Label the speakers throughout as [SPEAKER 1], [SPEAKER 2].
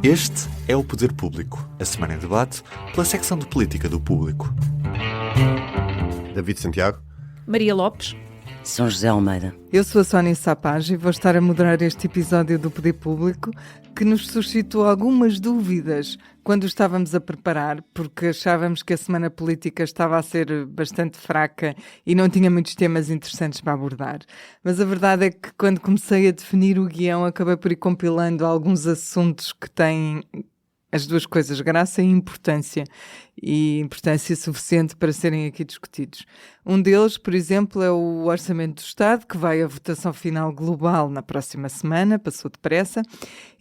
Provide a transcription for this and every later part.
[SPEAKER 1] Este é o Poder Público, a semana em debate pela secção de política do Público.
[SPEAKER 2] David Santiago.
[SPEAKER 3] Maria Lopes.
[SPEAKER 4] São José Almeida.
[SPEAKER 5] Eu sou a Sónia Sapaz e vou estar a moderar este episódio do Poder Público que nos suscitou algumas dúvidas quando estávamos a preparar, porque achávamos que a semana política estava a ser bastante fraca e não tinha muitos temas interessantes para abordar. Mas a verdade é que quando comecei a definir o guião acabei por ir compilando alguns assuntos que têm as duas coisas, graça e importância suficiente para serem aqui discutidos. Um deles, por exemplo, é o Orçamento do Estado, que vai à votação final global na próxima semana, passou depressa,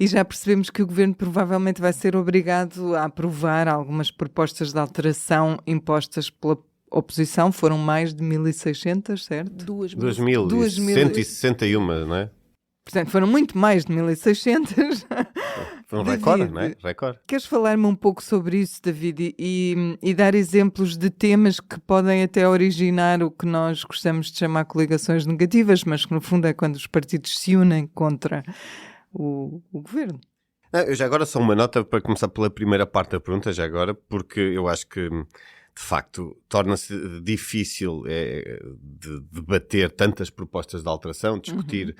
[SPEAKER 5] e já percebemos que o Governo provavelmente vai ser obrigado a aprovar algumas propostas de alteração impostas pela oposição. Foram mais de 1.600, certo?
[SPEAKER 2] 2.161, não é?
[SPEAKER 5] Portanto, foram muito mais de 1.600.
[SPEAKER 2] Foi um recorde, não é? Recorde.
[SPEAKER 5] Queres falar-me um pouco sobre isso, David, e dar exemplos de temas que podem até originar o que nós gostamos de chamar coligações negativas, mas que no fundo é quando os partidos se unem contra o governo?
[SPEAKER 2] Eu já agora só uma nota para começar pela primeira parte da pergunta, já agora, porque eu acho que de facto torna-se difícil de debater tantas propostas de alteração, discutir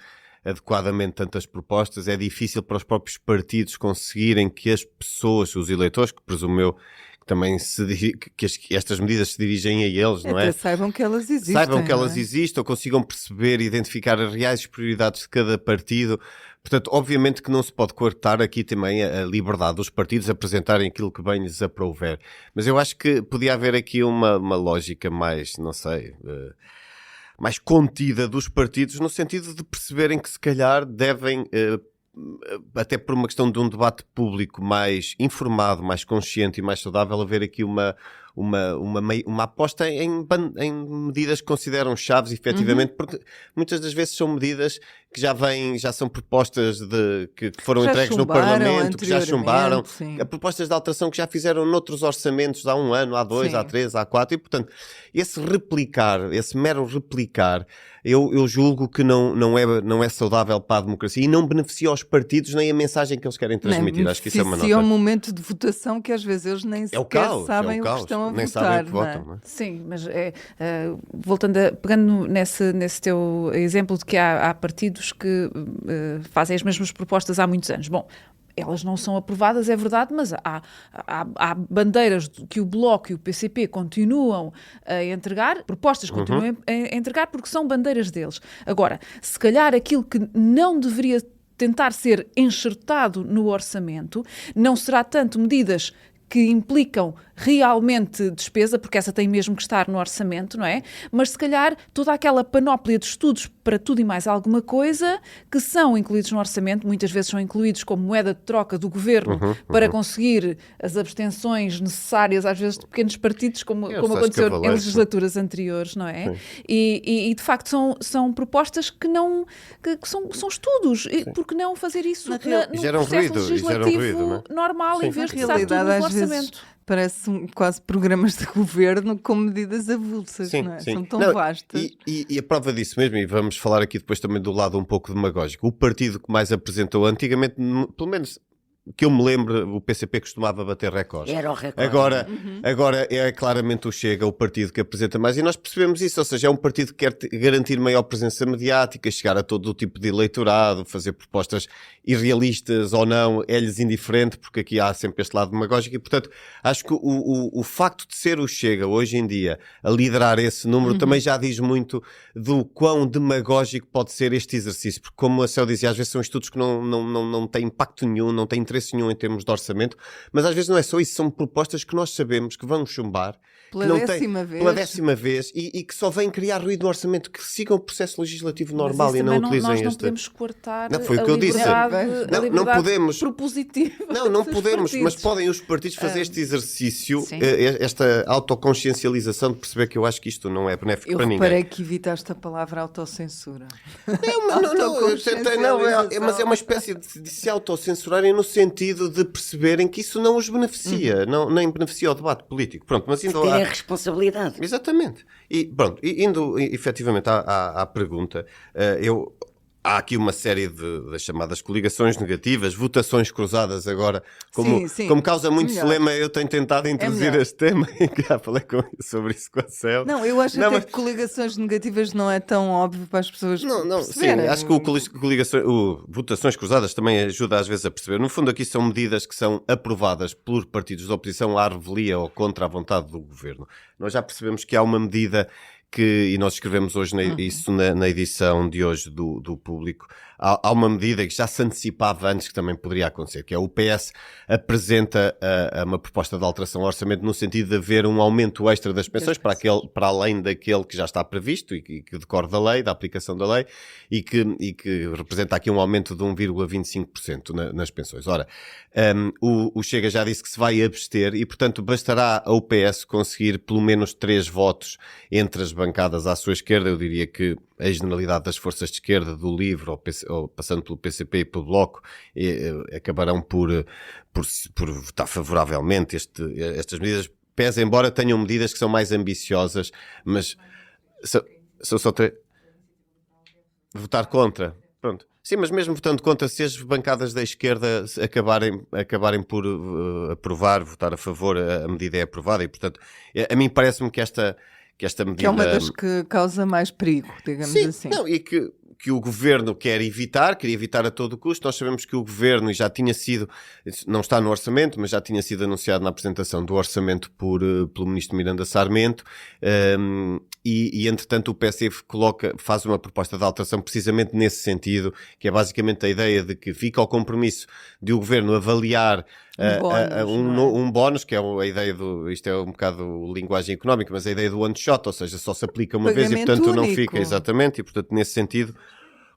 [SPEAKER 2] adequadamente tantas propostas. É difícil para os próprios partidos conseguirem que as pessoas, os eleitores, que presumo eu que também que estas medidas se dirigem a eles, não é?
[SPEAKER 5] Saibam que elas existem.
[SPEAKER 2] Saibam que elas existem, ou consigam perceber e identificar as reais prioridades de cada partido. Portanto, obviamente que não se pode coartar aqui também a liberdade dos partidos a apresentarem aquilo que bem lhes aprouver. Mas eu acho que podia haver aqui uma lógica mais, não sei, mais contida dos partidos, no sentido de perceberem que se calhar devem, até por uma questão de um debate público mais informado, mais consciente e mais saudável, haver aqui uma aposta em medidas que consideram chaves, efetivamente, porque muitas das vezes são medidas que já são propostas que foram entregues no Parlamento, que já chumbaram, propostas de alteração que já fizeram noutros orçamentos há 1 ano, há 2, há 3, há 4, e portanto, esse mero replicar, eu julgo que não é saudável para a democracia e não beneficia aos partidos nem a mensagem que eles querem transmitir. Acho que isso é uma nota.
[SPEAKER 5] É um momento de votação que às vezes eles nem sequer sabem o que estão a
[SPEAKER 2] nem
[SPEAKER 5] votar.
[SPEAKER 2] Sabem o que votam, não é?
[SPEAKER 3] Sim, mas pegando nesse teu exemplo de que há partidos que fazem as mesmas propostas há muitos anos. Bom, elas não são aprovadas, é verdade, mas há bandeiras que o Bloco e o PCP continuam a entregar, propostas continuam a entregar porque são bandeiras deles. Agora, se calhar aquilo que não deveria tentar ser enxertado no orçamento não será tanto medidas que implicam realmente despesa, porque essa tem mesmo que estar no orçamento, não é? Mas se calhar toda aquela panóplia de estudos para tudo e mais alguma coisa que são incluídos no orçamento, muitas vezes são incluídos como moeda de troca do governo para conseguir as abstenções necessárias, às vezes de pequenos partidos, como aconteceu em legislaturas anteriores, não é? E de facto são propostas que são estudos, porque não fazer isso no processo legislativo normal, em vez de estar tudo no orçamento.
[SPEAKER 5] Parecem quase programas de governo com medidas avulsas, não é? São tão vastas.
[SPEAKER 2] E a prova disso mesmo, e vamos falar aqui depois também do lado um pouco demagógico, o partido que mais apresentou antigamente, pelo menos que eu me lembro, o PCP costumava bater recordes.
[SPEAKER 4] Era o recorde.
[SPEAKER 2] Agora é claramente o Chega, o partido que apresenta mais, e nós percebemos isso, ou seja, é um partido que quer garantir maior presença mediática, chegar a todo o tipo de eleitorado, fazer propostas irrealistas ou não, é-lhes indiferente, porque aqui há sempre este lado demagógico, e portanto, acho que o facto de ser o Chega, hoje em dia, a liderar esse número, também já diz muito do quão demagógico pode ser este exercício, porque como a Céu dizia, às vezes são estudos que não têm impacto nenhum, não têm interesse nenhum em termos de orçamento, mas às vezes não é só isso, são propostas que nós sabemos que vão chumbar pela décima vez e que só vêm criar ruído no orçamento, que sigam o processo legislativo normal e não utilizem
[SPEAKER 3] nós não podemos coartar
[SPEAKER 2] foi o que eu disse. Não podemos
[SPEAKER 3] propositiva.
[SPEAKER 2] Não podemos, mas podem os partidos fazer este exercício, esta autoconsciencialização de perceber que eu acho que isto não é benéfico para ninguém.
[SPEAKER 5] Eu reparei que evitaste a palavra autocensura.
[SPEAKER 2] Mas é uma espécie de se autocensurarem no sentido de perceberem que isso não os beneficia, nem beneficia o debate político. Pronto, mas indo
[SPEAKER 4] terem responsabilidade.
[SPEAKER 2] Exatamente. E pronto, indo efetivamente à pergunta, eu há aqui uma série das chamadas coligações negativas, votações cruzadas agora, como causa muito celeuma, eu tenho tentado introduzir este tema e já falei sobre isso com a Céu.
[SPEAKER 5] Não, eu acho que coligações negativas não é tão óbvio para as pessoas perceberem.
[SPEAKER 2] Sim, acho que votações cruzadas também ajuda às vezes a perceber. No fundo aqui são medidas que são aprovadas por partidos de oposição à revelia ou contra a vontade do governo. Nós já percebemos que há uma medida e nós escrevemos hoje isso na edição de hoje do Público, há uma medida que já se antecipava antes que também poderia acontecer, que é o PS apresenta uma proposta de alteração ao orçamento no sentido de haver um aumento extra das pensões para além daquele que já está previsto e que decorre da lei, da aplicação da lei, e que representa aqui um aumento de 1,25% nas pensões. Ora, o Chega já disse que se vai abster e, portanto, bastará ao PS conseguir pelo menos 3 votos entre as bancadas à sua esquerda. Eu diria que a generalidade das forças de esquerda, do LIVRE, ou passando pelo PCP e pelo Bloco, acabarão por votar favoravelmente estas medidas, pese embora tenham medidas que são mais ambiciosas, mas são só 3. Votar contra. Pronto. Sim, mas mesmo votando contra, se as bancadas da esquerda acabarem por votar a favor, a medida é aprovada e, portanto, a mim parece-me que esta medida...
[SPEAKER 5] Que é uma das que causa mais perigo, digamos assim.
[SPEAKER 2] Não, e que o Governo quer evitar a todo custo. Nós sabemos que o Governo, e já tinha sido, não está no orçamento, mas já tinha sido anunciado na apresentação do orçamento pelo Ministro Miranda Sarmento, e entretanto o PSD faz uma proposta de alteração precisamente nesse sentido, que é basicamente a ideia de que fica ao compromisso de o Governo avaliar um bónus, que é a ideia isto é um bocado linguagem económica, mas a ideia do one shot, ou seja, só se aplica uma vez e portanto não fica, exatamente, e portanto nesse sentido,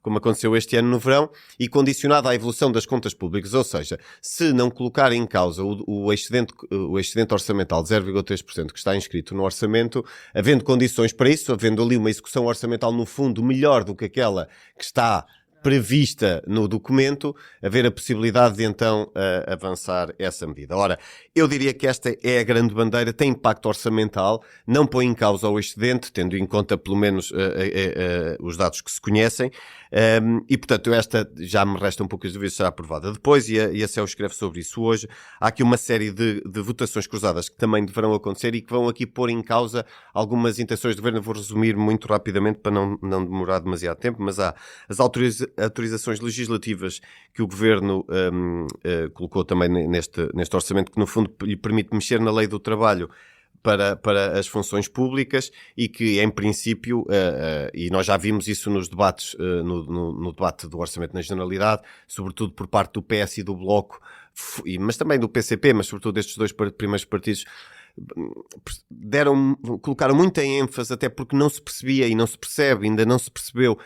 [SPEAKER 2] como aconteceu este ano no verão, e condicionado à evolução das contas públicas, ou seja, se não colocar em causa o excedente orçamental de 0,3% que está inscrito no orçamento, havendo condições para isso, havendo ali uma execução orçamental no fundo melhor do que aquela que está prevista no documento, haver a possibilidade de então avançar essa medida. Ora, eu diria que esta é a grande bandeira, tem impacto orçamental, não põe em causa o excedente, tendo em conta pelo menos os dados que se conhecem, e portanto esta já me resta um pouco de dúvidas se será aprovada depois, e a CEU escreve sobre isso hoje. Há aqui uma série de votações cruzadas que também deverão acontecer e que vão aqui pôr em causa algumas intenções do governo. Eu vou resumir muito rapidamente para não demorar demasiado tempo, mas há as autorizações legislativas que o Governo colocou também neste orçamento, que no fundo lhe permite mexer na lei do trabalho para as funções públicas e que, em princípio, e nós já vimos isso nos debates, no debate do Orçamento na Generalidade, sobretudo por parte do PS e do Bloco, mas também do PCP, mas sobretudo destes dois primeiros partidos, colocaram muita ênfase, até porque não se percebia e não se percebe, ainda não se percebeu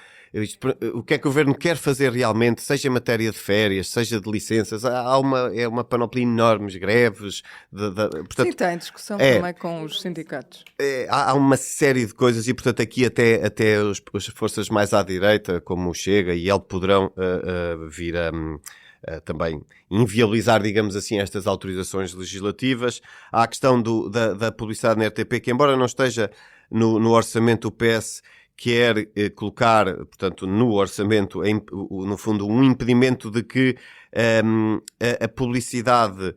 [SPEAKER 2] o que é que o Governo quer fazer realmente, seja em matéria de férias, seja de licenças. Há uma panóplia enorme, greves. Portanto,
[SPEAKER 5] sim, tem discussão também com os sindicatos.
[SPEAKER 2] Há uma série de coisas e, portanto, aqui até as forças mais à direita, como o Chega e ele, poderão vir também inviabilizar, digamos assim, estas autorizações legislativas. Há a questão da publicidade na RTP, que embora não esteja no orçamento, o PS quer colocar, portanto, no orçamento, no fundo, um impedimento de que a publicidade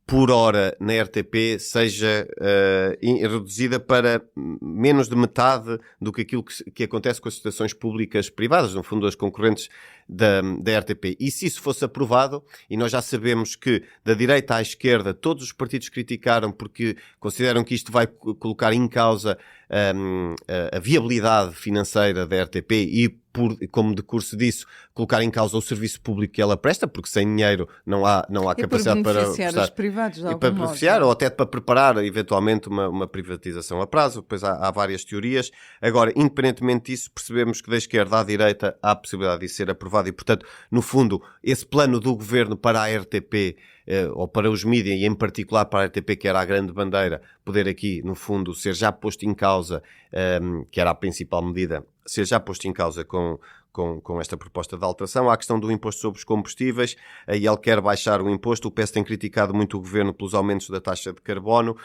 [SPEAKER 2] por hora na RTP seja reduzida para menos de metade do que aquilo que acontece com as estações públicas privadas, no fundo as concorrentes da RTP. E se isso fosse aprovado, e nós já sabemos que da direita à esquerda todos os partidos criticaram porque consideram que isto vai colocar em causa a viabilidade financeira da RTP e, como decurso disso, colocar em causa o serviço público que ela presta, porque sem dinheiro não há capacidade para
[SPEAKER 5] beneficiar os privados de algum
[SPEAKER 2] para beneficiar,
[SPEAKER 5] modo,
[SPEAKER 2] ou até para preparar eventualmente uma privatização a prazo. Depois há várias teorias. Agora, independentemente disso, percebemos que da esquerda à direita há a possibilidade de ser aprovado e, portanto, no fundo, esse plano do governo para a RTP ou para os mídias, e em particular para a RTP, que era a grande bandeira, poder aqui, no fundo, ser já posto em causa, que era a principal medida, ser já posto em causa com esta proposta de alteração. Há a questão do imposto sobre os combustíveis, aí ele quer baixar o imposto. O PS tem criticado muito o Governo pelos aumentos da taxa de carbono,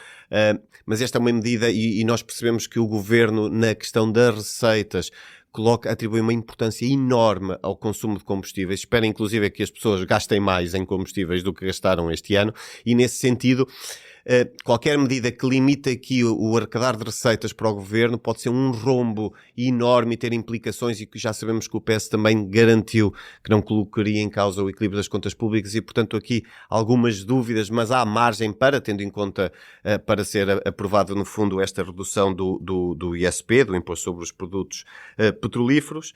[SPEAKER 2] mas esta é uma medida, e nós percebemos que o Governo, na questão das receitas, atribui uma importância enorme ao consumo de combustíveis, espera inclusive que as pessoas gastem mais em combustíveis do que gastaram este ano, e nesse sentido qualquer medida que limite aqui o arrecadar de receitas para o governo pode ser um rombo enorme e ter implicações, e que já sabemos que o PS também garantiu que não colocaria em causa o equilíbrio das contas públicas, e portanto aqui algumas dúvidas, mas há margem para, tendo em conta para ser aprovado no fundo esta redução do ISP, do Imposto sobre os Produtos Petrolíferos.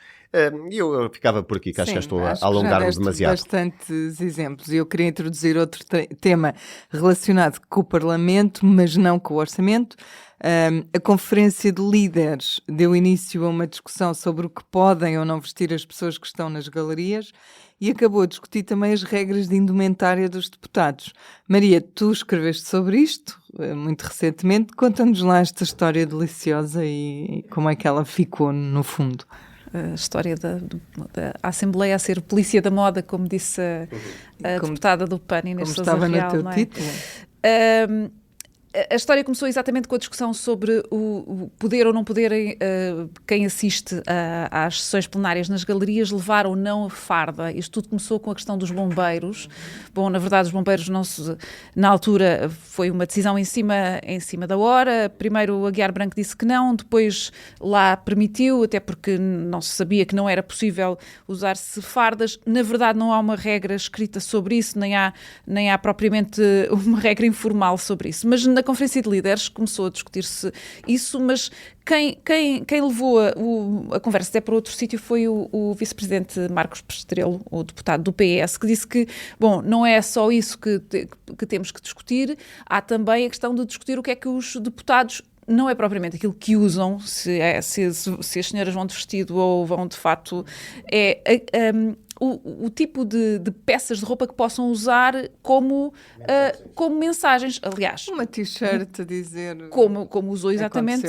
[SPEAKER 2] E eu ficava por aqui, que acho que estou a alongar-me demasiado.
[SPEAKER 5] Bastantes exemplos. E eu queria introduzir outro tema relacionado com o Parlamento, mas não com o Orçamento. A Conferência de Líderes deu início a uma discussão sobre o que podem ou não vestir as pessoas que estão nas galerias e acabou a discutir também as regras de indumentária dos deputados. Maria, tu escreveste sobre isto muito recentemente. Conta-nos lá esta história deliciosa e como é que ela ficou no fundo.
[SPEAKER 3] A história da Assembleia a ser polícia da moda, como disse a deputada do PAN, Inês Sousa Real.
[SPEAKER 5] Como estava no teu título.
[SPEAKER 3] A história começou exatamente com a discussão sobre o poder ou não poder quem assiste às sessões plenárias nas galerias levar ou não a farda. Isto tudo começou com a questão dos bombeiros. Bom, na verdade os bombeiros na altura foi uma decisão em cima da hora. Primeiro o Aguiar Branco disse que não, depois lá permitiu, até porque não se sabia que não era possível usar-se fardas. Na verdade não há uma regra escrita sobre isso, nem há propriamente uma regra informal sobre isso. Mas na Conferência de Líderes começou a discutir-se isso, mas quem levou a conversa até para outro sítio foi o vice-presidente Marcos Pestrelo, o deputado do PS, que disse que, bom, não é só isso que temos que discutir, há também a questão de discutir o que é que os deputados, não é propriamente aquilo que usam, se as senhoras vão de vestido ou vão de fato, o tipo de peças de roupa que possam usar como mensagens. Aliás,
[SPEAKER 5] uma t-shirt a dizer...
[SPEAKER 3] Como usou exatamente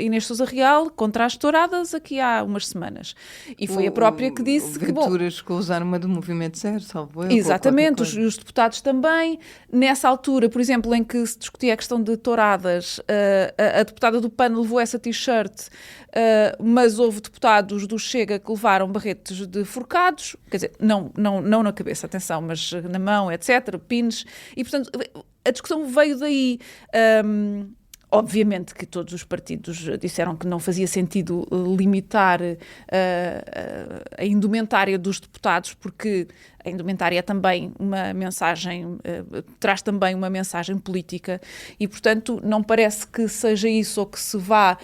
[SPEAKER 3] Inês Sousa Real contra as touradas aqui há umas semanas. E foi a própria que disse que...
[SPEAKER 5] Venturas que usaram uma do Movimento Zero, salvo eu.
[SPEAKER 3] Exatamente, os deputados também. Nessa altura, por exemplo, em que se discutia a questão de touradas, a deputada do PAN levou essa t-shirt, mas houve deputados do Chega que levaram barretes de forcados, quer dizer, não na cabeça, atenção, mas na mão, etc., pins, e portanto a discussão veio daí. Obviamente que todos os partidos disseram que não fazia sentido limitar a indumentária dos deputados, porque a indumentária é também uma mensagem, traz também uma mensagem política e, portanto, não parece que seja isso ou que vá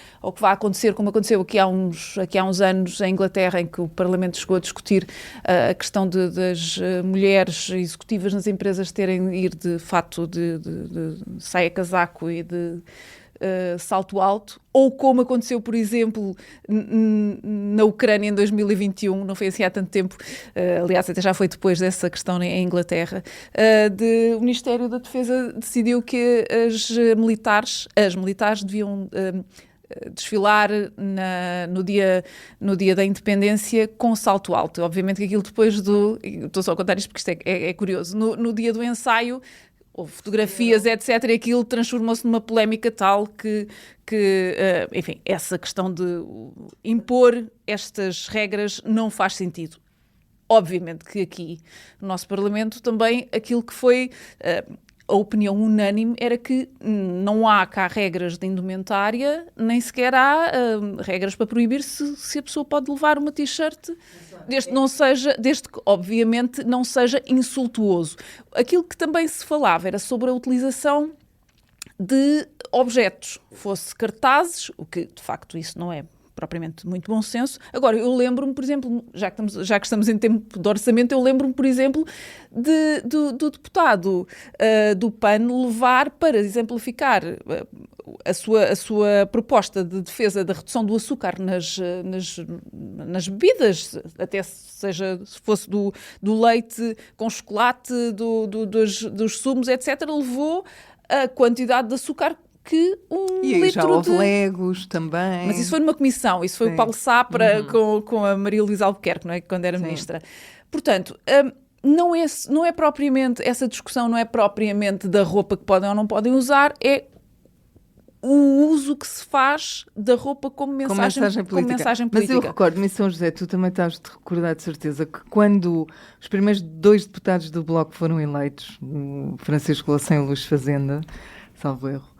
[SPEAKER 3] acontecer como aconteceu aqui há uns anos em Inglaterra, em que o Parlamento chegou a discutir a questão das mulheres executivas nas empresas terem de ir de fato de saia-casaco e de salto alto, ou como aconteceu, por exemplo, na Ucrânia em 2021, não foi assim há tanto tempo, aliás, até já foi depois dessa questão em Inglaterra, o Ministério da Defesa decidiu que as militares deviam desfilar no dia da independência com salto alto. Obviamente que aquilo depois estou só a contar isto porque isto é curioso, no dia do ensaio houve fotografias, etc., e aquilo transformou-se numa polémica tal que enfim, essa questão de impor estas regras não faz sentido. Obviamente que aqui, no nosso Parlamento, também aquilo que foi a opinião unânime era que não há cá regras de indumentária, nem sequer há regras para proibir se a pessoa pode levar uma t-shirt, desde que, obviamente, não seja insultuoso. Aquilo que também se falava era sobre a utilização de objetos, fosse cartazes, o que, de facto, isso não é propriamente muito bom senso. Agora, eu lembro-me, por exemplo, já que estamos em tempo de orçamento, eu lembro-me, por exemplo, do deputado do PAN levar, para exemplificar a sua proposta de defesa da redução do açúcar nas bebidas, até se fosse do leite com chocolate, dos sumos, etc., levou a quantidade de açúcar que
[SPEAKER 5] e aí já houve legos também.
[SPEAKER 3] Mas isso foi numa comissão, isso foi o Paulo Sapra com a Maria Luísa Albuquerque, não é? Quando era ministra. Portanto, não é propriamente, essa discussão não é propriamente da roupa que podem ou não podem usar, é o uso que se faz da roupa como mensagem
[SPEAKER 5] Mas
[SPEAKER 3] política.
[SPEAKER 5] eu recordo-me, São José, tu também estás de recordar de certeza que quando os primeiros 2 deputados do Bloco foram eleitos, o Francisco Louçã e o Luís Fazenda, salvo erro,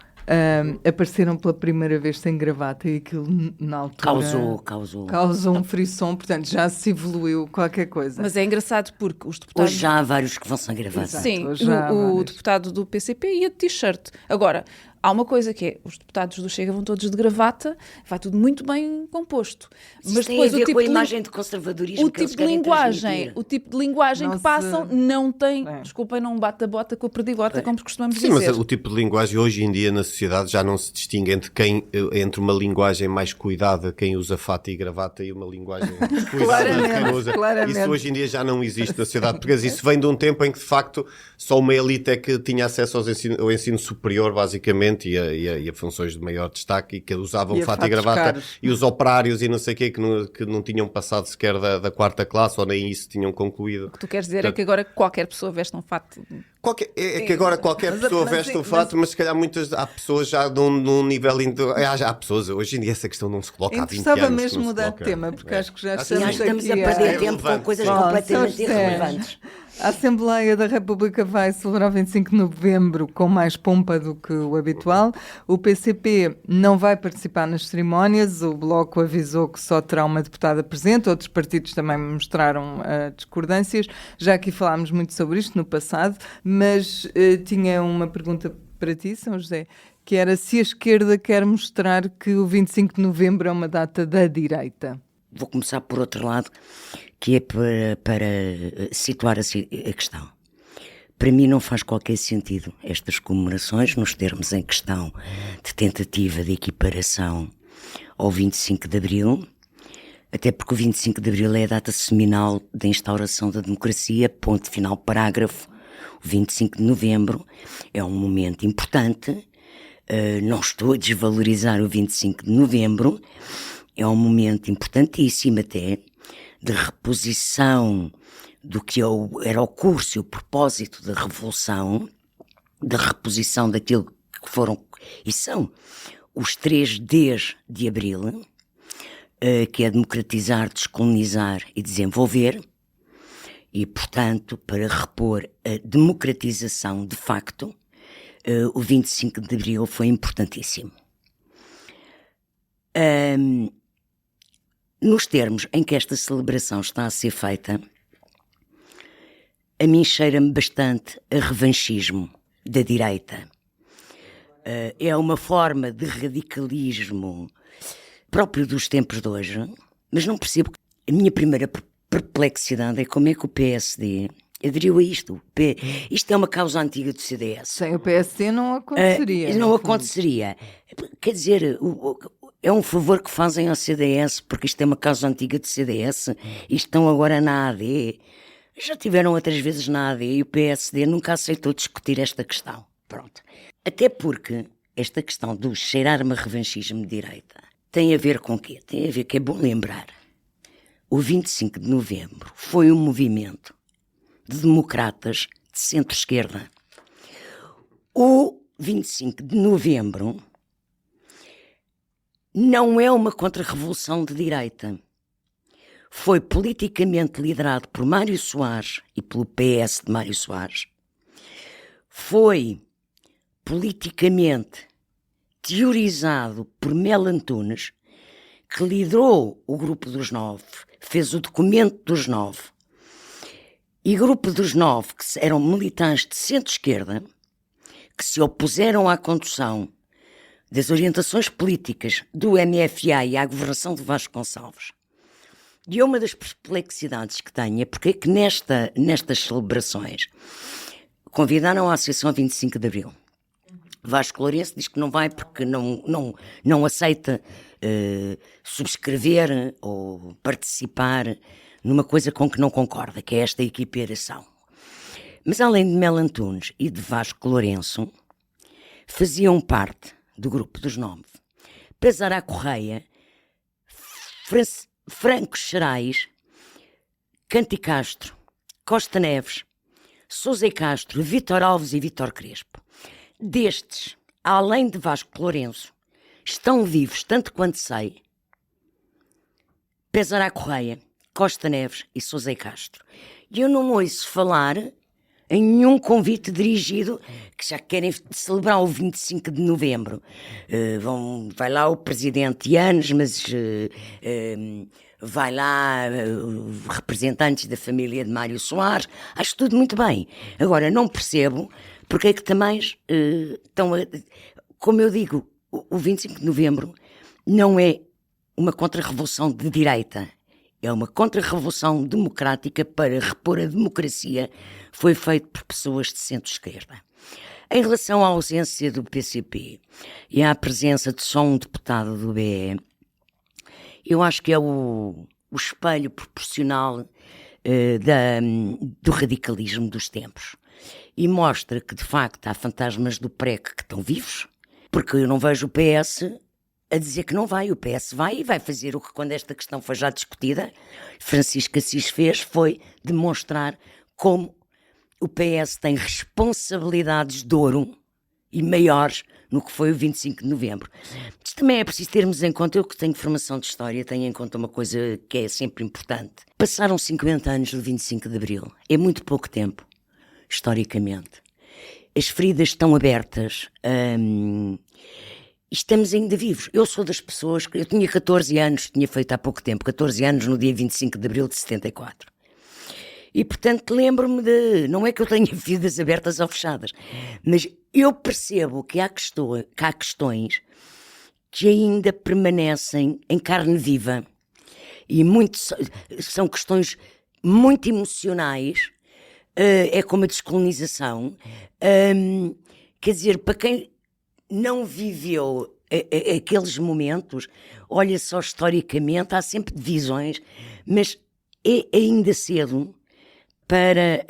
[SPEAKER 5] apareceram pela primeira vez sem gravata e aquilo na altura causou um frisson, portanto já se evoluiu qualquer coisa.
[SPEAKER 3] Mas é engraçado porque os deputados...
[SPEAKER 4] Hoje já há vários que vão sem gravata.
[SPEAKER 5] Exato,
[SPEAKER 3] Sim,
[SPEAKER 5] hoje já há
[SPEAKER 3] o
[SPEAKER 5] vários.
[SPEAKER 3] deputado do PCP ia de t-shirt. Agora, há uma coisa que é, os deputados do Chega vão todos de gravata, vai tudo muito bem composto.
[SPEAKER 4] Mas tem a ver com a imagem de conservadorismo que eles querem transmitir.
[SPEAKER 3] O tipo de linguagem
[SPEAKER 5] Não
[SPEAKER 3] que passam
[SPEAKER 5] se-
[SPEAKER 3] não tem,
[SPEAKER 5] É.
[SPEAKER 3] desculpem, não bate a bota com a perdigota, como costumamos
[SPEAKER 2] Sim,
[SPEAKER 3] dizer.
[SPEAKER 2] mas o tipo de linguagem hoje em dia na sociedade já não se distingue entre uma linguagem mais cuidada, quem usa fato e gravata, e uma linguagem cuidada, quem não usa.
[SPEAKER 5] Claramente.
[SPEAKER 2] Isso hoje em dia já não existe na sociedade portuguesa. Isso vem de um tempo em que, de facto, só uma elite é que tinha acesso ao ensino superior, basicamente, e a funções de maior destaque, e que usavam
[SPEAKER 5] E a
[SPEAKER 2] fato e
[SPEAKER 5] fatos
[SPEAKER 2] gravata,
[SPEAKER 5] caros.
[SPEAKER 2] e os operários e não sei o quê, que não tinham passado sequer da 4ª classe, ou nem isso tinham concluído.
[SPEAKER 3] O que tu queres dizer é que agora qualquer pessoa veste um fato.
[SPEAKER 2] É que agora qualquer pessoa veste o fato, mas se calhar há pessoas já num nível... Há pessoas, hoje em dia essa questão não se coloca há 20 anos.
[SPEAKER 5] Interessava
[SPEAKER 2] que
[SPEAKER 5] mesmo
[SPEAKER 2] não se
[SPEAKER 5] mudar de
[SPEAKER 2] coloca.
[SPEAKER 5] tema, porque acho que já
[SPEAKER 2] Acho que
[SPEAKER 5] estamos
[SPEAKER 4] Aliás, estamos a
[SPEAKER 5] aqui
[SPEAKER 4] perder tempo com
[SPEAKER 2] relevante.
[SPEAKER 4] coisas
[SPEAKER 5] Bom,
[SPEAKER 4] completamente
[SPEAKER 5] São José.
[SPEAKER 4] irrelevantes.
[SPEAKER 5] A Assembleia da República vai celebrar o 25 de novembro com mais pompa do que o habitual. O PCP não vai participar nas cerimónias. O Bloco avisou que só terá uma deputada presente. Outros partidos também mostraram discordâncias. Já aqui falámos muito sobre isto no passado, mas tinha uma pergunta para ti, São José, que era se a esquerda quer mostrar que o 25 de novembro é uma data da direita.
[SPEAKER 4] Vou começar por outro lado, que é para situar a questão. Para mim não faz qualquer sentido estas comemorações, nos termos em questão de tentativa de equiparação ao 25 de Abril, até porque o 25 de Abril é a data seminal da instauração da democracia, ponto final, parágrafo. O 25 de Novembro é um momento importante, não estou a desvalorizar o 25 de Novembro, é um momento importantíssimo até, de reposição do que era o curso e o propósito da Revolução, da reposição daquilo que foram e são os 3 Ds de Abril, que é democratizar, descolonizar e desenvolver, e, portanto, para repor a democratização de facto, o 25 de Abril foi importantíssimo. Nos termos em que esta celebração está a ser feita, a mim cheira-me bastante a revanchismo da direita. É uma forma de radicalismo próprio dos tempos de hoje, mas não percebo. A minha primeira perplexidade é como é que o PSD aderiu a isto. Isto é uma causa antiga do CDS.
[SPEAKER 5] Sem o PSD não aconteceria.
[SPEAKER 4] Não aconteceria. Quer dizer, é um favor que fazem ao CDS, porque isto é uma causa antiga do CDS, e estão agora na AD. Já tiveram outras vezes na AD e o PSD nunca aceitou discutir esta questão. Pronto. Até porque esta questão do cheirar-me a revanchismo de direita tem a ver com o quê? Tem a ver que é bom lembrar. O 25 de novembro foi um movimento de democratas de centro-esquerda. O 25 de novembro não é uma contra-revolução de direita. Foi politicamente liderado por Mário Soares e pelo PS de Mário Soares. Foi politicamente teorizado por Melo Antunes, que liderou o Grupo dos 9, fez o documento dos 9. E o Grupo dos 9, que eram militantes de centro-esquerda, que se opuseram à condução das orientações políticas do MFA e à governação de Vasconcelos. E uma das perplexidades que tenho é porque é que nestas celebrações convidaram a Associação 25 de Abril. Vasco Lourenço diz que não vai porque não aceita subscrever ou participar numa coisa com que não concorda, que é esta equiparação. Mas além de Melo Antunes e de Vasco Lourenço, faziam parte do Grupo dos 9 Pesará Correia, Franco Xerais, Canti Castro, Costa Neves, Sousa Castro, Vítor Alves e Vítor Crespo. Destes, além de Vasco Lourenço, estão vivos, tanto quanto sei, Pesará Correia, Costa Neves e Sousa Castro. E eu não ouço falar em nenhum convite dirigido que já querem celebrar o 25 de novembro. Vai lá o presidente Yanes, mas vai lá representantes da família de Mário Soares. Acho tudo muito bem. Agora, não percebo porque é que também estão a... Como eu digo, o 25 de novembro não é uma contra-revolução de direita. É uma contra-revolução democrática para repor a democracia. Foi feito por pessoas de centro-esquerda. Em relação à ausência do PCP e à presença de só um deputado do BE, eu acho que é o espelho proporcional do radicalismo dos tempos. E mostra que, de facto, há fantasmas do PREC que estão vivos, porque eu não vejo o PS a dizer que não vai. O PS vai e vai fazer o que, quando esta questão foi já discutida, Francisco Assis fez, foi demonstrar como o PS tem responsabilidades de ouro e maiores no que foi o 25 de novembro. Mas também é preciso termos em conta, eu que tenho formação de história, tenho em conta uma coisa que é sempre importante. Passaram 50 anos do 25 de abril. É muito pouco tempo, historicamente. As feridas estão abertas. Estamos ainda vivos. Eu sou das pessoas que... Eu tinha 14 anos, tinha feito há pouco tempo, 14 anos no dia 25 de abril de 74. E, portanto, lembro-me de... Não é que eu tenha vidas abertas ou fechadas, mas eu percebo que há questões que ainda permanecem em carne viva e são questões muito emocionais. É como a descolonização. Quer dizer, para quem não viveu aqueles momentos, olha só historicamente, há sempre divisões, mas é ainda cedo para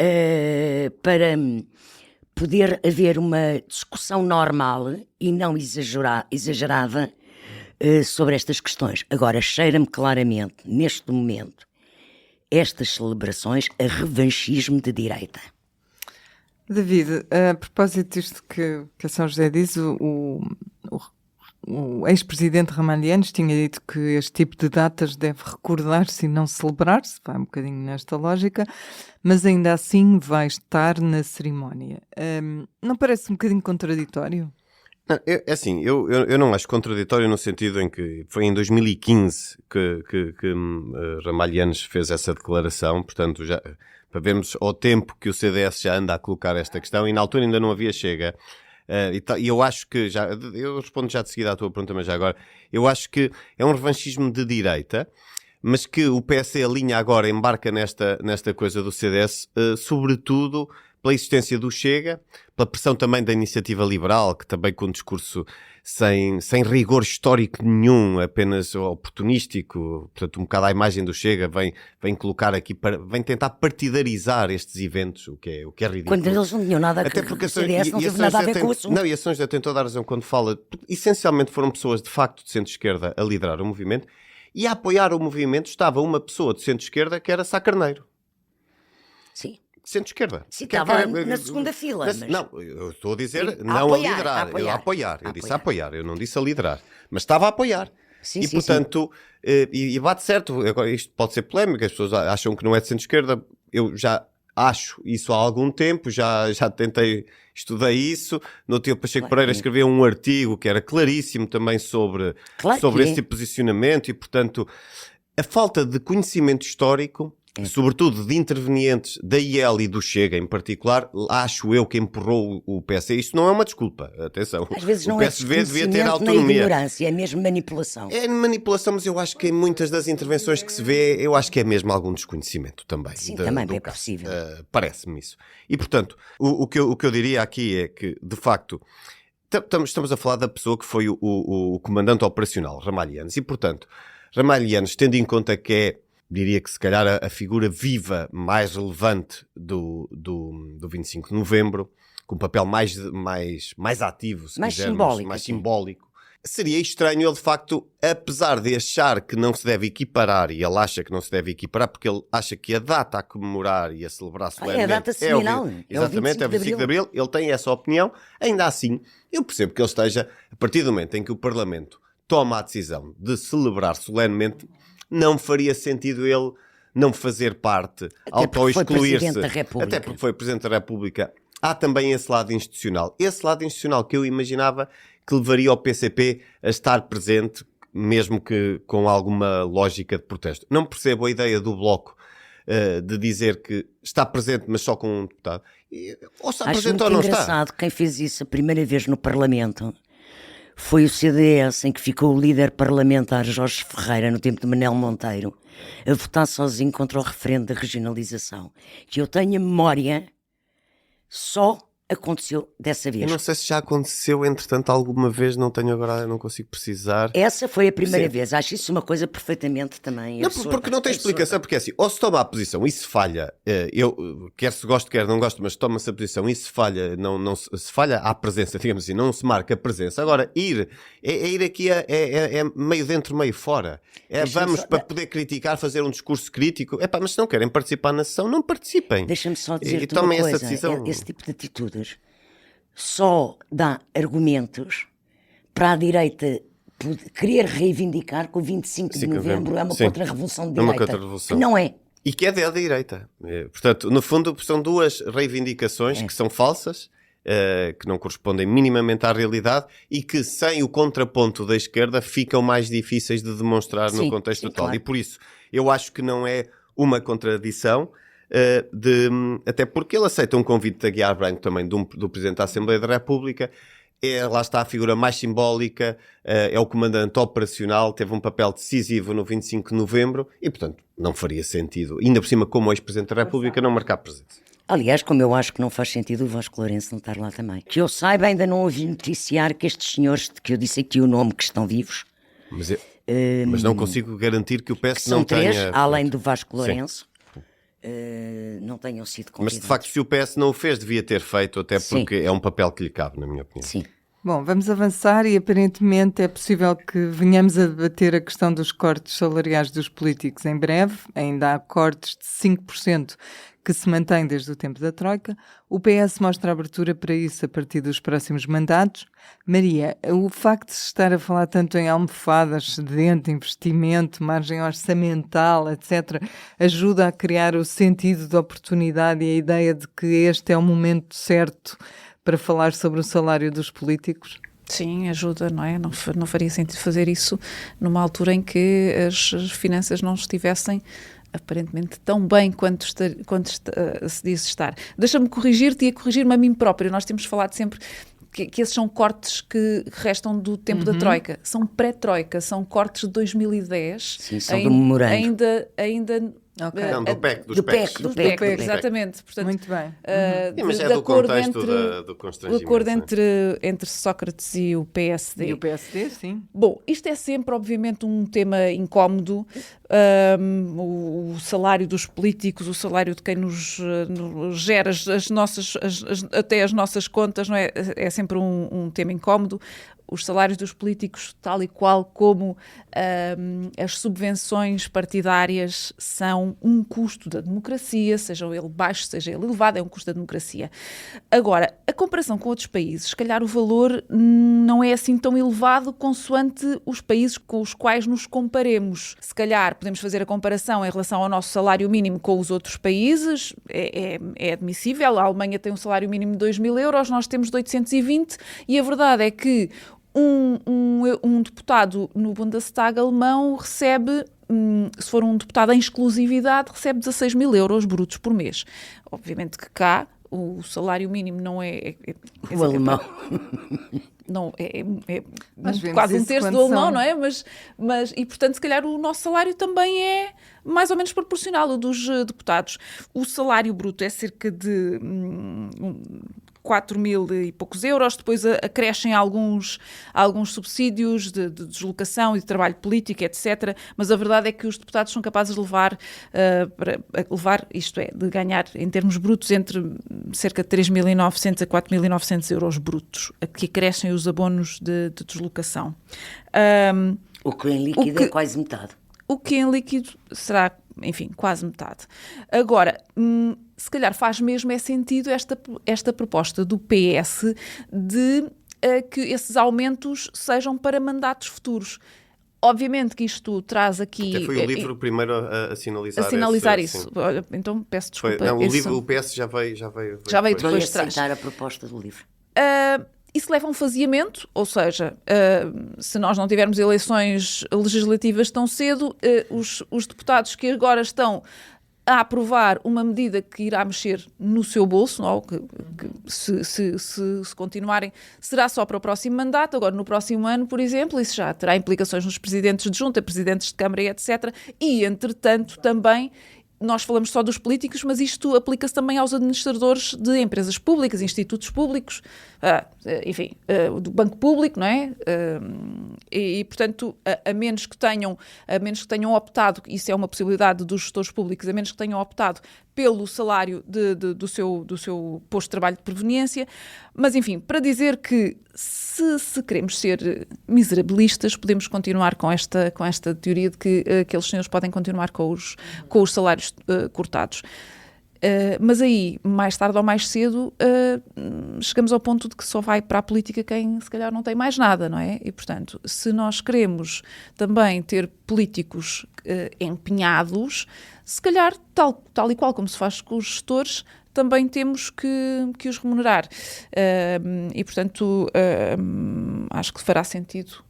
[SPEAKER 4] poder haver uma discussão normal e não exagerada sobre estas questões. Agora, cheira-me claramente, neste momento, estas celebrações a revanchismo de direita.
[SPEAKER 5] David, a propósito disto que a São José diz, o ex-presidente Ramalhianos tinha dito que este tipo de datas deve recordar-se e não celebrar-se, vai um bocadinho nesta lógica, mas ainda assim vai estar na cerimónia. Não parece um bocadinho contraditório?
[SPEAKER 2] Não, é assim, eu não acho contraditório no sentido em que foi em 2015 que Ramalhianos fez essa declaração, portanto, já, para vermos ao tempo que o CDS já anda a colocar esta questão, e na altura ainda não havia Chega. E eu acho que, eu respondo já de seguida à tua pergunta, mas já agora, eu acho que é um revanchismo de direita, mas que o PS alinha agora, embarca nesta coisa do CDS, sobretudo pela existência do Chega, pela pressão também da Iniciativa Liberal, que também com um discurso sem rigor histórico nenhum, apenas oportunístico, portanto um bocado à imagem do Chega, vem colocar aqui, vem tentar partidarizar estes eventos, o que é ridículo.
[SPEAKER 4] Quando eles não tinham nada
[SPEAKER 2] até porque
[SPEAKER 4] o CDS não teve nada a ver com o assunto.
[SPEAKER 2] Não, e a São José tem toda a razão quando fala, essencialmente foram pessoas de facto de centro-esquerda a liderar o movimento, e a apoiar o movimento estava uma pessoa de centro-esquerda que era Sá Carneiro.
[SPEAKER 4] Sim.
[SPEAKER 2] Centro-esquerda.
[SPEAKER 4] Sim, estava na segunda fila. Mas...
[SPEAKER 2] Não, eu estou a dizer
[SPEAKER 4] sim,
[SPEAKER 2] não a liderar. Eu a apoiar. Eu disse a apoiar, eu não disse a liderar. Mas estava a apoiar.
[SPEAKER 4] Sim,
[SPEAKER 2] e
[SPEAKER 4] sim,
[SPEAKER 2] portanto, e bate certo. Agora, isto pode ser polémico, as pessoas acham que não é de centro-esquerda. Eu já acho isso há algum tempo, já estudei isso. No teu Pacheco Pereira escreveu um artigo que era claríssimo também sobre esse tipo de posicionamento e, portanto, a falta de conhecimento histórico, sobretudo de intervenientes da IEL e do Chega em particular, acho eu que empurrou o PS. Isto não é uma desculpa, atenção.
[SPEAKER 4] Às vezes não
[SPEAKER 2] o PSV devia ter autonomia.
[SPEAKER 4] Não é ignorância, é mesmo manipulação.
[SPEAKER 2] É manipulação, mas eu acho que em muitas das intervenções que se vê, eu acho que é mesmo algum desconhecimento também.
[SPEAKER 4] Sim, também é possível.
[SPEAKER 2] Parece-me isso. E, portanto, o que eu diria aqui é que, de facto, estamos a falar da pessoa que foi o comandante operacional, Ramalhianos, e, portanto, Ramalhianos, tendo em conta que é, diria que se calhar a figura viva mais relevante do 25 de novembro, com um papel mais ativo, se
[SPEAKER 4] mais
[SPEAKER 2] quisermos,
[SPEAKER 4] simbólico,
[SPEAKER 2] mais simbólico. seria estranho ele, de facto, apesar de achar que não se deve equiparar, e ele acha que não se deve equiparar, porque ele acha que a data a comemorar e a celebrar solenemente
[SPEAKER 4] é a data seminal.
[SPEAKER 2] Exatamente, é o 25 de Abril. Ele tem essa opinião. Ainda assim, eu percebo que ele esteja, a partir do momento em que o Parlamento toma a decisão de celebrar solenemente, não faria sentido ele não fazer parte, auto-excluir-se. Até porque foi Presidente da República. Há também esse lado institucional. Esse lado institucional que eu imaginava que levaria o PCP a estar presente, mesmo que com alguma lógica de protesto. Não percebo a ideia do Bloco de dizer que está presente, mas só com um deputado. Ou está presente ou não está.
[SPEAKER 4] Acho muito engraçado quem fez isso a primeira vez no Parlamento. Foi o CDS, em que ficou o líder parlamentar Jorge Ferreira, no tempo de Manel Monteiro, a votar sozinho contra o referendo da regionalização. Que eu tenho a memória, só aconteceu dessa vez.
[SPEAKER 2] Eu não sei se já aconteceu, entretanto, alguma vez, não tenho agora, não consigo precisar.
[SPEAKER 4] Essa foi a primeira vez. Acho isso uma coisa perfeitamente também
[SPEAKER 2] Não,
[SPEAKER 4] absurda.
[SPEAKER 2] porque não tem explicação, porque é assim, ou se toma a posição e se falha, quer se gosto, quer não gosto, mas toma-se a posição e se falha, se falha à presença, digamos assim, não se marca a presença. Agora, ir aqui é meio dentro, meio fora. Vamos para poder criticar, fazer um discurso crítico. Mas se não querem participar na sessão, não participem.
[SPEAKER 4] Deixa-me só
[SPEAKER 2] E
[SPEAKER 4] dizer-te
[SPEAKER 2] tomem
[SPEAKER 4] uma
[SPEAKER 2] essa
[SPEAKER 4] coisa.
[SPEAKER 2] decisão.
[SPEAKER 4] Esse tipo de atitudes só dá argumentos para a direita querer reivindicar que o 25 de novembro é uma contra-revolução de direita.
[SPEAKER 2] É uma contra-revolução.
[SPEAKER 4] Que não é.
[SPEAKER 2] E que é da direita. Portanto, no fundo, são duas reivindicações que são falsas, que não correspondem minimamente à realidade e que, sem o contraponto da esquerda, ficam mais difíceis de demonstrar no contexto atual.
[SPEAKER 4] Claro.
[SPEAKER 2] E por isso, eu acho que não é uma contradição, até porque ele aceita um convite da Aguiar Branco também do Presidente da Assembleia da República. Lá está a figura mais simbólica, é o comandante operacional, teve um papel decisivo no 25 de novembro e, portanto, não faria sentido, ainda por cima como ex-Presidente da República, não marcar presença.
[SPEAKER 4] Aliás, como eu acho que não faz sentido o Vasco Lourenço não estar lá também. Que eu saiba, ainda não ouvi noticiar que estes senhores, que eu disse aqui o nome, que estão vivos...
[SPEAKER 2] Mas não consigo garantir que o PS
[SPEAKER 4] que são
[SPEAKER 2] não
[SPEAKER 4] três,
[SPEAKER 2] tenha...
[SPEAKER 4] além do Vasco Lourenço, não tenham sido convidados.
[SPEAKER 2] Mas, de facto, se o PS não o fez, devia ter feito, até porque é um papel que lhe cabe, na minha opinião.
[SPEAKER 4] Sim.
[SPEAKER 5] Bom, vamos avançar e aparentemente é possível que venhamos a debater a questão dos cortes salariais dos políticos em breve. Ainda há cortes de 5% que se mantêm desde o tempo da Troika. O PS mostra abertura para isso a partir dos próximos mandatos. Maria, o facto de se estar a falar tanto em almofadas, excedente, investimento, margem orçamental, etc., ajuda a criar o sentido de oportunidade e a ideia de que este é o momento certo para falar sobre o salário dos políticos?
[SPEAKER 3] Sim, ajuda, não é? Não faria sentido fazer isso numa altura em que as finanças não estivessem aparentemente tão bem quanto se diz estar. Deixa-me corrigir-te e a corrigir-me a mim própria. Nós temos falado sempre que esses são cortes que restam do tempo da Troika. São pré-Troika, são cortes de 2010.
[SPEAKER 4] Sim, são do memorando.
[SPEAKER 3] Ainda
[SPEAKER 5] Ok.
[SPEAKER 2] Não, do PEC, dos
[SPEAKER 4] do
[SPEAKER 2] PECs.
[SPEAKER 4] PEC,
[SPEAKER 3] do
[SPEAKER 4] do
[SPEAKER 3] PEC,
[SPEAKER 4] PEC.
[SPEAKER 3] exatamente. Portanto,
[SPEAKER 5] Muito bem.
[SPEAKER 2] Mas é
[SPEAKER 3] de
[SPEAKER 2] do
[SPEAKER 3] acordo
[SPEAKER 2] contexto do
[SPEAKER 3] do
[SPEAKER 2] constrangimento.
[SPEAKER 3] acordo
[SPEAKER 2] não é?
[SPEAKER 3] entre Sócrates e o PSD.
[SPEAKER 5] E o PSD, sim.
[SPEAKER 3] Bom, isto é sempre, obviamente, um tema incómodo. O salário dos políticos, o salário de quem nos gera até as nossas contas, não é? É sempre um tema incómodo. Os salários dos políticos, tal e qual como as subvenções partidárias, são um custo da democracia, seja ele baixo, seja ele elevado, é um custo da democracia. Agora, a comparação com outros países, se calhar o valor não é assim tão elevado consoante os países com os quais nos comparemos. Se calhar podemos fazer a comparação em relação ao nosso salário mínimo com os outros países, é admissível. A Alemanha tem um salário mínimo de 2.000 euros, nós temos de 820, e a verdade é que um deputado no Bundestag alemão recebe, se for um deputado em exclusividade, recebe 16.000 euros brutos por mês. Obviamente que cá o salário mínimo não é
[SPEAKER 4] O alemão.
[SPEAKER 3] Não, é
[SPEAKER 5] vemos
[SPEAKER 3] quase um
[SPEAKER 5] isso
[SPEAKER 3] terço
[SPEAKER 5] quando
[SPEAKER 3] do alemão,
[SPEAKER 5] são-
[SPEAKER 3] não é? E, portanto, se calhar o nosso salário também é mais ou menos proporcional ao dos deputados. O salário bruto é cerca de 4.000 e poucos euros, depois acrescem alguns subsídios de deslocação e de trabalho político, etc. Mas a verdade é que os deputados são capazes de levar, isto é, de ganhar em termos brutos entre cerca de 3.900 a 4.900 euros brutos, a que acrescem os abonos de deslocação.
[SPEAKER 4] O que em líquido é quase metade.
[SPEAKER 3] O que em líquido será, enfim, quase metade. Agora, se calhar faz mesmo sentido esta proposta do PS de que esses aumentos sejam para mandatos futuros. Obviamente que isto traz aqui...
[SPEAKER 2] Até foi o livro primeiro a sinalizar
[SPEAKER 3] isso.
[SPEAKER 2] Sim.
[SPEAKER 3] Olha, então peço desculpa.
[SPEAKER 2] Não, o PS já veio
[SPEAKER 3] depois
[SPEAKER 4] Vou
[SPEAKER 3] de trás.
[SPEAKER 4] aceitar a proposta do livro.
[SPEAKER 3] Isso leva a um faseamento, ou seja, se nós não tivermos eleições legislativas tão cedo, os deputados que agora estão a aprovar uma medida que irá mexer no seu bolso, não? Que se continuarem, será só para o próximo mandato. Agora, no próximo ano, por exemplo, isso já terá implicações nos presidentes de junta, presidentes de Câmara, etc. E, entretanto, também... Nós falamos só dos políticos, mas isto aplica-se também aos administradores de empresas públicas, institutos públicos, enfim, do banco público, não é? E portanto, a menos que tenham optado, isso é uma possibilidade dos gestores públicos, a menos que tenham optado pelo salário do seu posto de trabalho de proveniência. Mas, enfim, para dizer que se queremos ser miserabilistas, podemos continuar com esta teoria de que aqueles senhores podem continuar com os salários cortados. Mas aí, mais tarde ou mais cedo, chegamos ao ponto de que só vai para a política quem se calhar não tem mais nada, não é? E, portanto, se nós queremos também ter políticos empenhados, se calhar, tal e qual como se faz com os gestores, também temos que os remunerar. E, portanto, acho que fará sentido...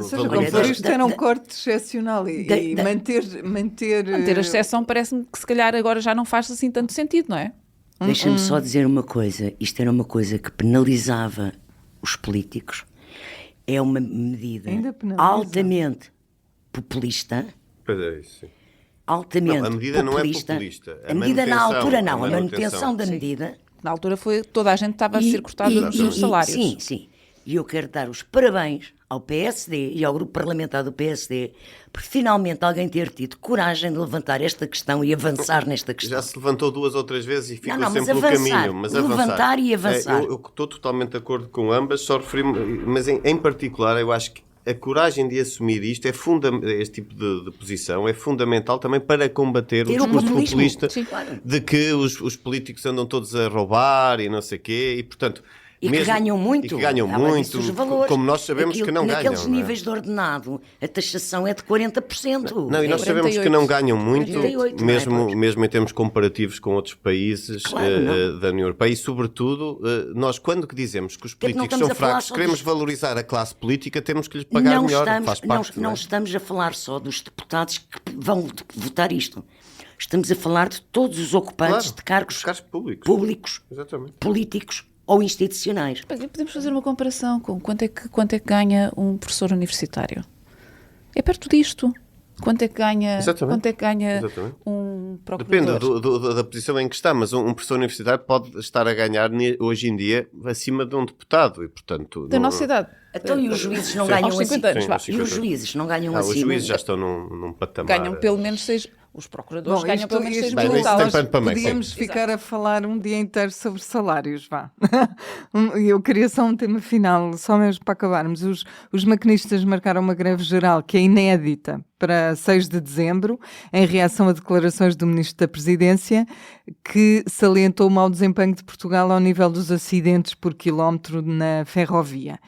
[SPEAKER 5] Seja como for, isto era um corte excepcional e manter
[SPEAKER 3] a exceção parece-me que se calhar agora já não faz assim tanto sentido, não é?
[SPEAKER 4] Deixa-me só dizer uma coisa. Isto era uma coisa que penalizava os políticos. É uma medida altamente populista.
[SPEAKER 2] Pois é, isso, sim.
[SPEAKER 4] Altamente
[SPEAKER 2] não, a medida
[SPEAKER 4] populista.
[SPEAKER 2] Não é populista.
[SPEAKER 4] A medida na altura não. A manutenção da medida.
[SPEAKER 3] Na altura toda a gente estava a ser cortada dos seus salários.
[SPEAKER 4] Sim, sim. E eu quero dar os parabéns ao PSD e ao grupo parlamentar do PSD por finalmente alguém ter tido coragem de levantar esta questão e avançar nesta questão.
[SPEAKER 2] Já se levantou 2 ou 3 vezes e ficou
[SPEAKER 4] mas
[SPEAKER 2] sempre
[SPEAKER 4] avançar,
[SPEAKER 2] pelo caminho. Mas
[SPEAKER 4] levantar e avançar.
[SPEAKER 2] Eu estou totalmente de acordo com ambas, só referi-me, mas em particular eu acho que a coragem de assumir isto este tipo de posição é fundamental também para combater o discurso populista de que os políticos andam todos a roubar e não sei o quê, e portanto...
[SPEAKER 4] E que ganham muito.
[SPEAKER 2] E que ganham muito, como nós sabemos que não ganham.
[SPEAKER 4] Naqueles níveis de ordenado, a taxação é de 40%.
[SPEAKER 2] Não, e nós sabemos que não ganham muito,
[SPEAKER 4] 48,
[SPEAKER 2] mesmo em termos comparativos com outros países da União Europeia. E, sobretudo, nós, quando dizemos que os políticos são fracos, queremos valorizar a classe política, temos que lhes pagar melhor. Faz parte,
[SPEAKER 4] não estamos a falar só dos deputados que vão votar isto. Estamos a falar de todos os ocupantes de cargos públicos, políticos ou institucionais.
[SPEAKER 3] Podemos fazer uma comparação com quanto é que ganha um professor universitário. É perto disto. Quanto é que ganha um procurador?
[SPEAKER 2] Depende da posição em que está, mas um professor universitário pode estar a ganhar hoje em dia acima de um deputado e, portanto...
[SPEAKER 3] Da nossa idade.
[SPEAKER 4] Então, e os juízes não ganham
[SPEAKER 3] assim?
[SPEAKER 4] E os juízes não ganham assim?
[SPEAKER 2] Os juízes já estão num patamar...
[SPEAKER 3] Ganham pelo menos 6... Os procuradores ganham pelo menos 6 mil
[SPEAKER 5] Podíamos ficar a falar um dia inteiro sobre salários, vá. Eu queria só um tema final, só mesmo para acabarmos. Os maquinistas marcaram uma greve geral que é inédita para 6 de dezembro, em reação a declarações do Ministro da Presidência, que salientou o mau desempenho de Portugal ao nível dos acidentes por quilómetro na ferrovia.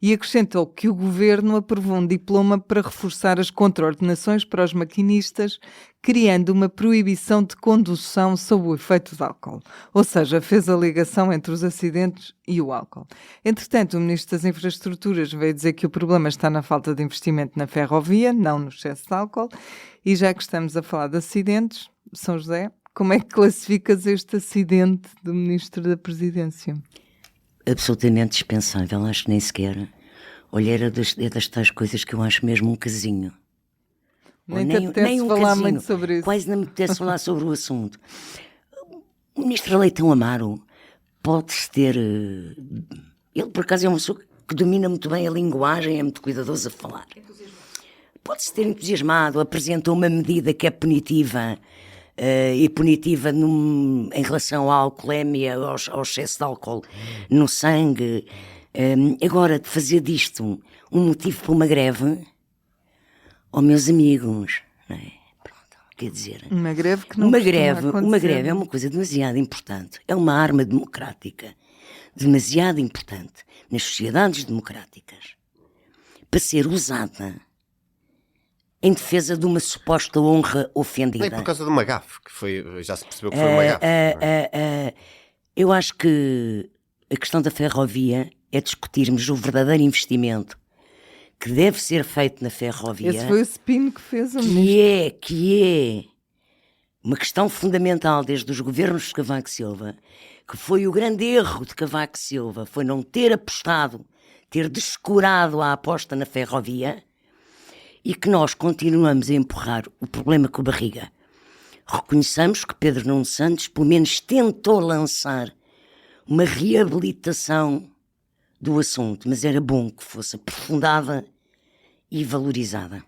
[SPEAKER 5] E acrescentou que o Governo aprovou um diploma para reforçar as contraordenações para os maquinistas, criando uma proibição de condução sob o efeito de álcool. Ou seja, fez a ligação entre os acidentes e o álcool. Entretanto, o Ministro das Infraestruturas veio dizer que o problema está na falta de investimento na ferrovia, não no excesso de álcool. E já que estamos a falar de acidentes, São José, como é que classificas este acidente do Ministro da Presidência?
[SPEAKER 4] Absolutamente dispensável, acho que nem sequer. Olha, é das tais coisas que eu acho mesmo um casinho.
[SPEAKER 5] Nem te apetece falar muito sobre isso.
[SPEAKER 4] Quase não me apetece falar sobre o assunto. O Ministro Leitão Amaro pode-se ter... Ele, por acaso, é uma pessoa que domina muito bem a linguagem, é muito cuidadoso a falar. Pode-se ter entusiasmado, apresentou uma medida que é punitiva, e punitiva em relação à alcoolemia, ao excesso de álcool no sangue. Agora, de fazer disto um motivo para uma greve, meus amigos, não é? Pronto, quer dizer...
[SPEAKER 5] Uma greve que não
[SPEAKER 4] Uma
[SPEAKER 5] costuma
[SPEAKER 4] greve é uma coisa demasiado importante. É uma arma democrática demasiado importante nas sociedades democráticas para ser usada em defesa de uma suposta honra ofendida.
[SPEAKER 2] Nem por causa de uma gafe, que foi, já se percebeu que foi uma gafe.
[SPEAKER 4] Eu acho que a questão da ferrovia é discutirmos o verdadeiro investimento que deve ser feito na ferrovia.
[SPEAKER 5] Esse foi o spin que fez o ministro.
[SPEAKER 4] Que é uma questão fundamental desde os governos de Cavaco Silva, que foi o grande erro de Cavaco Silva, foi não ter apostado, ter descurado a aposta na ferrovia, e que nós continuamos a empurrar o problema com a barriga. Reconheçamos que Pedro Nuno Santos, pelo menos, tentou lançar uma reabilitação do assunto, mas era bom que fosse aprofundada e valorizada.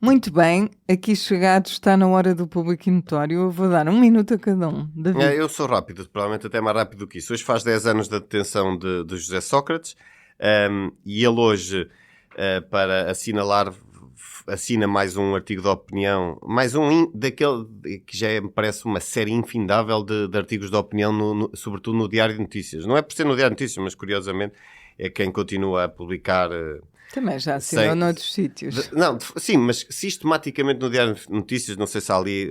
[SPEAKER 5] Muito bem, aqui chegados está na hora do público e notório. Eu vou dar 1 minuto a cada um. David.
[SPEAKER 2] Eu sou rápido, provavelmente até mais rápido do que isso. Hoje faz 10 anos da detenção de José Sócrates, e ele hoje, para assinalar, assina mais um artigo de opinião, mais um daquele que já me parece uma série infindável de artigos de opinião, sobretudo no Diário de Notícias. Não é por ser no Diário de Notícias, mas curiosamente é quem continua a publicar...
[SPEAKER 5] Também já assinou noutros sítios.
[SPEAKER 2] Sim, mas sistematicamente no Diário de Notícias, não sei se há ali...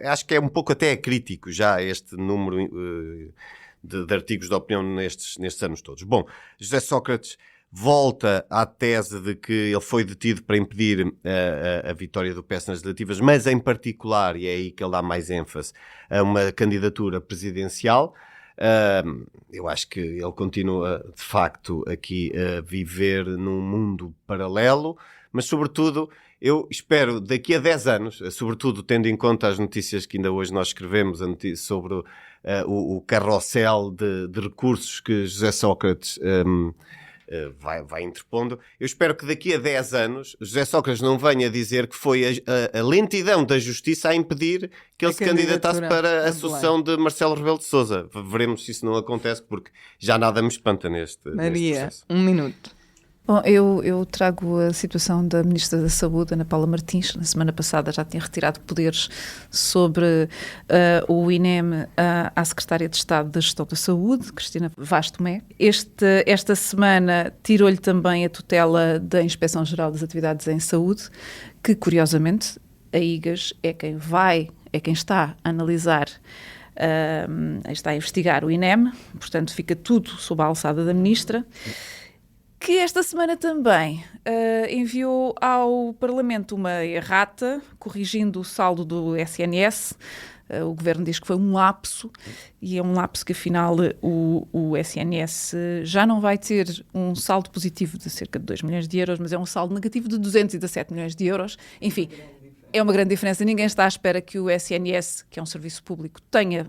[SPEAKER 2] acho que é um pouco até crítico já este número de artigos de opinião nestes anos todos. Bom, José Sócrates volta à tese de que ele foi detido para impedir a vitória do PS nas legislativas, mas em particular, e é aí que ele dá mais ênfase, a uma candidatura presidencial. Eu acho que ele continua de facto aqui a viver num mundo paralelo, mas sobretudo eu espero daqui a 10 anos, sobretudo tendo em conta as notícias que ainda hoje nós escrevemos sobre o carrossel de recursos que José Sócrates vai interpondo. Eu espero que daqui a 10 anos José Sócrates não venha dizer que foi a lentidão da justiça a impedir que ele se candidatasse para a sucessão de Marcelo Rebelo de Sousa. Veremos se isso não acontece, porque já nada me espanta neste processo.
[SPEAKER 5] 1 minuto.
[SPEAKER 3] Bom, eu trago a situação da Ministra da Saúde, Ana Paula Martins. Na semana passada já tinha retirado poderes sobre o INEM à Secretária de Estado da Gestão da Saúde, Cristina Vaz Tomé. Esta semana tirou-lhe também a tutela da Inspeção-Geral das Atividades em Saúde, que, curiosamente, a IGAS é quem está a analisar, está a investigar o INEM, portanto fica tudo sob a alçada da Ministra, que esta semana também enviou ao Parlamento uma errata, corrigindo o saldo do SNS. O Governo diz que foi um lapso, e é um lapso que afinal o SNS já não vai ter um saldo positivo de cerca de 2 milhões de euros, mas é um saldo negativo de 217 milhões de euros. Enfim, é uma grande diferença. Ninguém está à espera que o SNS, que é um serviço público, tenha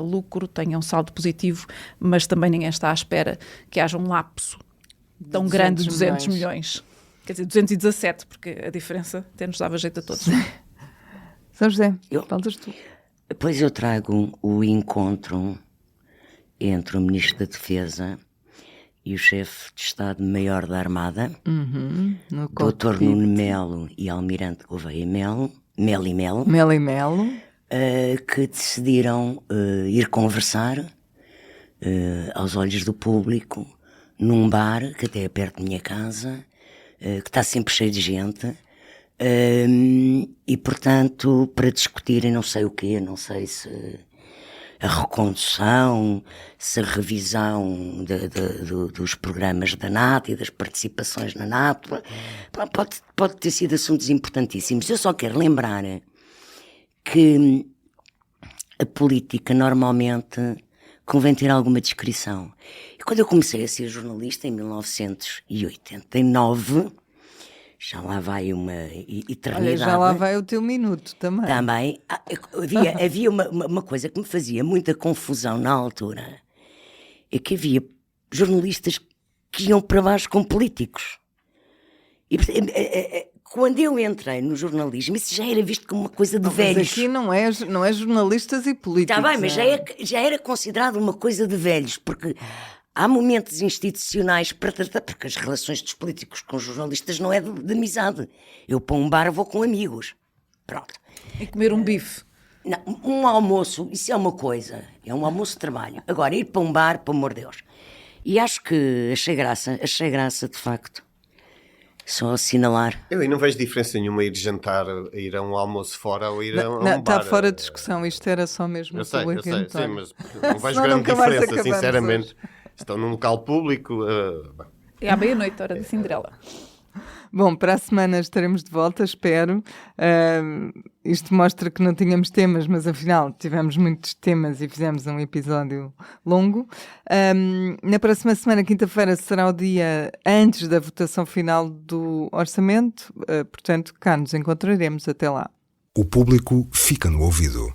[SPEAKER 3] lucro, tenha um saldo positivo, mas também ninguém está à espera que haja um lapso tão grande de 200 milhões. Quer dizer, 217, porque a diferença até nos dava jeito a todos.
[SPEAKER 5] São José, faltas tu.
[SPEAKER 4] Pois eu trago o encontro entre o Ministro da Defesa e o Chefe de Estado-Maior da Armada, Dr. Nuno Melo e Almirante Gouveia Melo, que decidiram ir conversar aos olhos do público num bar que até é perto da minha casa, que está sempre cheio de gente, e portanto para discutirem não sei o quê, não sei se a recondução, se a revisão dos programas da NATO e das participações na NATO, pode ter sido assuntos importantíssimos. Eu só quero lembrar que a política normalmente convém ter alguma descrição. E quando eu comecei a ser jornalista, em 1989, Já lá vai uma eternidade.
[SPEAKER 5] Olha, já lá vai o teu minuto também.
[SPEAKER 4] Também havia uma coisa que me fazia muita confusão na altura, é que havia jornalistas que iam para baixo com políticos. E quando eu entrei no jornalismo, isso já era visto como uma coisa de velhos.
[SPEAKER 5] Mas aqui não é jornalistas e políticos.
[SPEAKER 4] Está bem, mas já era considerado uma coisa de velhos, porque há momentos institucionais para tratar, porque as relações dos políticos com os jornalistas não é de amizade. Eu para um bar vou com amigos. Pronto.
[SPEAKER 3] E comer um bife.
[SPEAKER 4] Não, um almoço, isso é uma coisa, é um almoço de trabalho. Agora, ir para um bar, pelo amor de Deus. E acho que achei graça de facto. Só assinalar.
[SPEAKER 2] Eu aí não vejo diferença nenhuma ir jantar, ir a um almoço fora ou ir a um bar.
[SPEAKER 5] Está fora de discussão, isto era só mesmo
[SPEAKER 2] Eu sei,
[SPEAKER 5] público
[SPEAKER 2] sim,
[SPEAKER 5] notório.
[SPEAKER 2] mas não vejo
[SPEAKER 5] Senão
[SPEAKER 2] grande
[SPEAKER 5] nunca mais
[SPEAKER 2] diferença,
[SPEAKER 5] acabamos
[SPEAKER 2] sinceramente.
[SPEAKER 5] hoje.
[SPEAKER 2] Estão num local público. Bem.
[SPEAKER 3] É à meia-noite, hora da Cinderela.
[SPEAKER 5] Bom, para a semana estaremos de volta, espero. Isto mostra que não tínhamos temas, mas afinal tivemos muitos temas e fizemos um episódio longo. Na próxima semana, quinta-feira, será o dia antes da votação final do orçamento. Portanto, cá nos encontraremos. Até lá.
[SPEAKER 6] O público fica no ouvido.